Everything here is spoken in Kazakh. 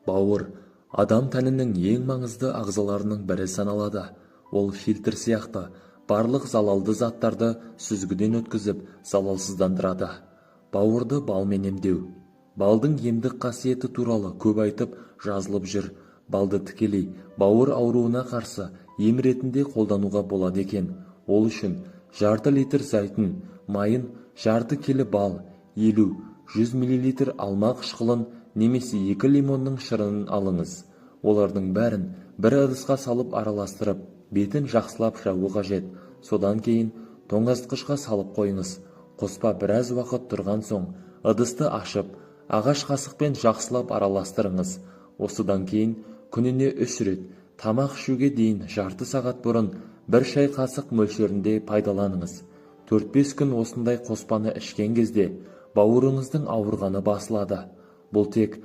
Бауыр адам тәнінің ең маңызды ағзаларының бірі саналады. Ол фильтр сияқты барлық залалды заттарды сүзгіден өткізіп залалсыздандырады. Бауырды балмен емдеу. Балдың емдік қасиеті туралы көп айтып жазылып жүр. Балды тікелей бауыр ауруына қарсы ем ретінде қолдануға болады екен. Ол үшін жарты литр зәйтүн майын, жарты келі бал, 50-100 мл алма қышқылын немесе 2 лимонның шырынын алыңыз. Олардың бәрін бір ыдысқа салып араластырып, бетін жақсылап жабу қажет. Содан кейін тоңазытқышқа салып қойыңыз. Қоспа біраз уақыт тұрған соң ыдысты ашып, ағаш қасықпен жақсылап араластырыңыз. Осыдан кейін күніне 3 рет тамақ ішуге дейін жарты сағат бұрын 1 шай қасық мөлшерінде пайдаланыңыз. 4-5 күн осындай қоспаны ішкен кезде бауырыңыздың ауырғаны басылады. Бұл тек